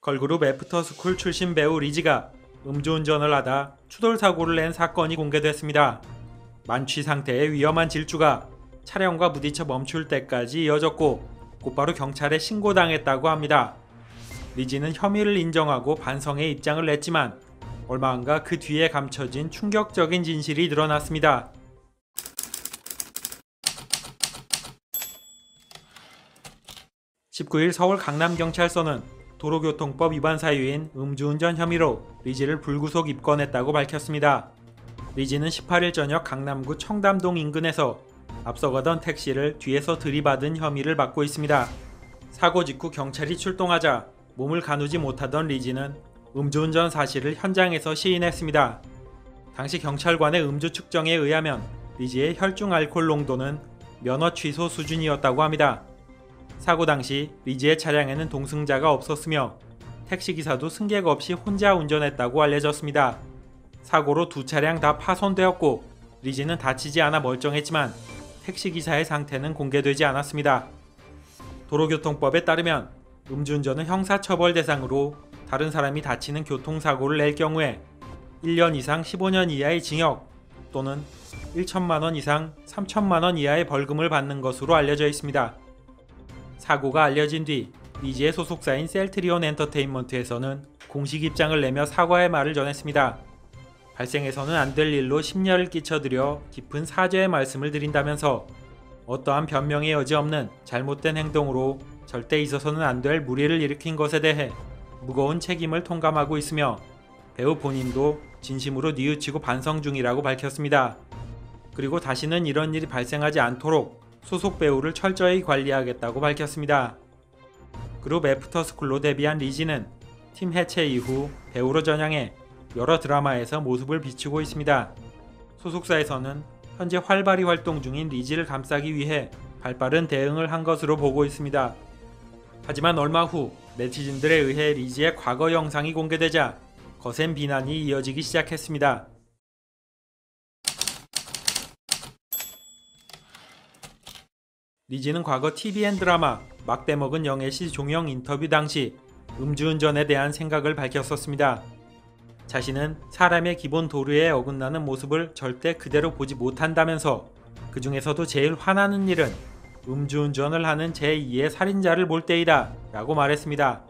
걸그룹 애프터스쿨 출신 배우 리지가 음주운전을 하다 추돌사고를 낸 사건이 공개됐습니다. 만취 상태의 위험한 질주가 차량과 부딪혀 멈출 때까지 이어졌고 곧바로 경찰에 신고당했다고 합니다. 리지는 혐의를 인정하고 반성의 입장을 냈지만 얼마 안가 그 뒤에 감춰진 충격적인 진실이 드러났습니다. 19일 서울 강남경찰서는 도로교통법 위반 사유인 음주운전 혐의로 리지를 불구속 입건했다고 밝혔습니다. 리지는 18일 저녁 강남구 청담동 인근에서 앞서가던 택시를 뒤에서 들이받은 혐의를 받고 있습니다. 사고 직후 경찰이 출동하자 몸을 가누지 못하던 리지는 음주운전 사실을 현장에서 시인했습니다. 당시 경찰관의 음주 측정에 의하면 리지의 혈중 알코올 농도는 면허 취소 수준이었다고 합니다. 사고 당시 리지의 차량에는 동승자가 없었으며 택시기사도 승객 없이 혼자 운전했다고 알려졌습니다. 사고로 두 차량 다 파손되었고 리지는 다치지 않아 멀쩡했지만 택시기사의 상태는 공개되지 않았습니다. 도로교통법에 따르면 음주운전은 형사처벌 대상으로 다른 사람이 다치는 교통사고를 낼 경우에 1년 이상 15년 이하의 징역 또는 1천만원 이상 3천만원 이하의 벌금을 받는 것으로 알려져 있습니다. 사고가 알려진 뒤 리지의 소속사인 셀트리온 엔터테인먼트에서는 공식 입장을 내며 사과의 말을 전했습니다. 발생해서는 안 될 일로 심려를 끼쳐드려 깊은 사죄의 말씀을 드린다면서 어떠한 변명의 여지 없는 잘못된 행동으로 절대 있어서는 안 될 무리를 일으킨 것에 대해 무거운 책임을 통감하고 있으며 배우 본인도 진심으로 뉘우치고 반성 중이라고 밝혔습니다. 그리고 다시는 이런 일이 발생하지 않도록 소속 배우를 철저히 관리하겠다고 밝혔습니다. 그룹 애프터스쿨로 데뷔한 리지는 팀 해체 이후 배우로 전향해 여러 드라마에서 모습을 비추고 있습니다. 소속사에서는 현재 활발히 활동 중인 리지를 감싸기 위해 발빠른 대응을 한 것으로 보고 있습니다. 하지만 얼마 후 네티즌들에 의해 리지의 과거 영상이 공개되자 거센 비난이 이어지기 시작했습니다. 리지는 과거 TVN 드라마 막대 먹은 영애씨 종영 인터뷰 당시 음주운전에 대한 생각을 밝혔었습니다. 자신은 사람의 기본 도리에 어긋나는 모습을 절대 그대로 보지 못한다면서 그 중에서도 제일 화나는 일은 음주운전을 하는 제2의 살인자를 볼 때이다 라고 말했습니다.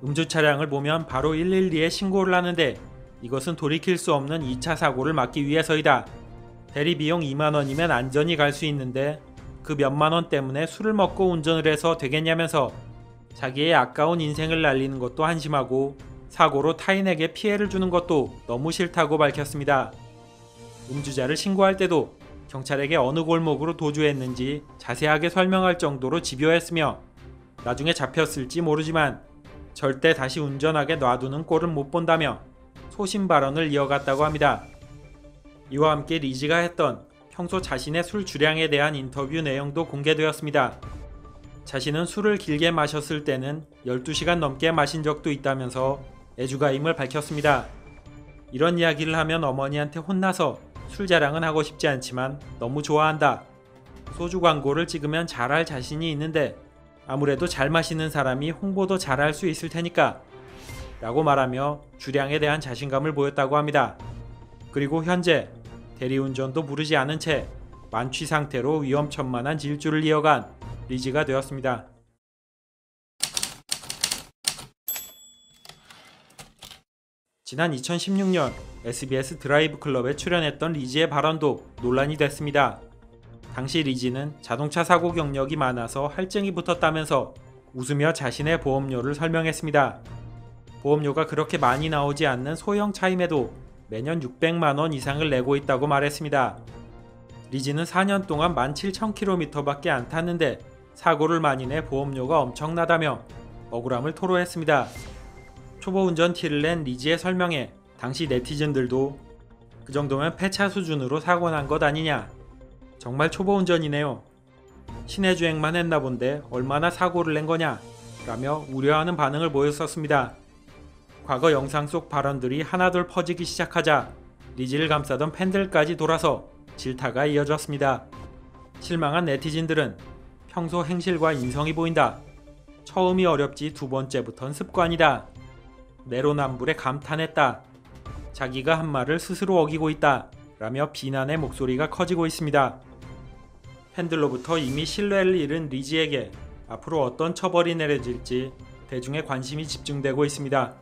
음주 차량을 보면 바로 112에 신고를 하는데 이것은 돌이킬 수 없는 2차 사고를 막기 위해서이다. 대리 비용 2만원이면 안전히 갈 수 있는데 그 몇만원 때문에 술을 먹고 운전을 해서 되겠냐면서 자기의 아까운 인생을 날리는 것도 한심하고 사고로 타인에게 피해를 주는 것도 너무 싫다고 밝혔습니다. 음주자를 신고할 때도 경찰에게 어느 골목으로 도주했는지 자세하게 설명할 정도로 집요했으며 나중에 잡혔을지 모르지만 절대 다시 운전하게 놔두는 꼴은 못 본다며 소신 발언을 이어갔다고 합니다. 이와 함께 리지가 했던 평소 자신의 술 주량에 대한 인터뷰 내용도 공개되었습니다. 자신은 술을 길게 마셨을 때는 12시간 넘게 마신 적도 있다면서 애주가임을 밝혔습니다. 이런 이야기를 하면 어머니한테 혼나서 술 자랑은 하고 싶지 않지만 너무 좋아한다. 소주 광고를 찍으면 잘할 자신이 있는데 아무래도 잘 마시는 사람이 홍보도 잘할 수 있을 테니까 라고 말하며 주량에 대한 자신감을 보였다고 합니다. 그리고 현재 대리운전도 부르지 않은 채 만취 상태로 위험천만한 질주를 이어간 리지가 되었습니다. 지난 2016년 SBS 드라이브 클럽에 출연했던 리지의 발언도 논란이 됐습니다. 당시 리지는 자동차 사고 경력이 많아서 할증이 붙었다면서 웃으며 자신의 보험료를 설명했습니다. 보험료가 그렇게 많이 나오지 않는 소형 차임에도 매년 600만원 이상을 내고 있다고 말했습니다. 리지는 4년 동안 17,000km밖에 안 탔는데 사고를 많이 내 보험료가 엄청나다며 억울함을 토로했습니다. 초보 운전 티를 낸 리지의 설명에 당시 네티즌들도 그 정도면 폐차 수준으로 사고 난 것 아니냐, 정말 초보 운전이네요, 시내 주행만 했나 본데 얼마나 사고를 낸 거냐 라며 우려하는 반응을 보였었습니다. 과거 영상 속 발언들이 하나둘 퍼지기 시작하자 리지를 감싸던 팬들까지 돌아서 질타가 이어졌습니다. 실망한 네티즌들은 평소 행실과 인성이 보인다, 처음이 어렵지 두 번째부턴 습관이다. 내로남불에 감탄했다. 자기가 한 말을 스스로 어기고 있다 라며 비난의 목소리가 커지고 있습니다. 팬들로부터 이미 신뢰를 잃은 리지에게 앞으로 어떤 처벌이 내려질지 대중의 관심이 집중되고 있습니다.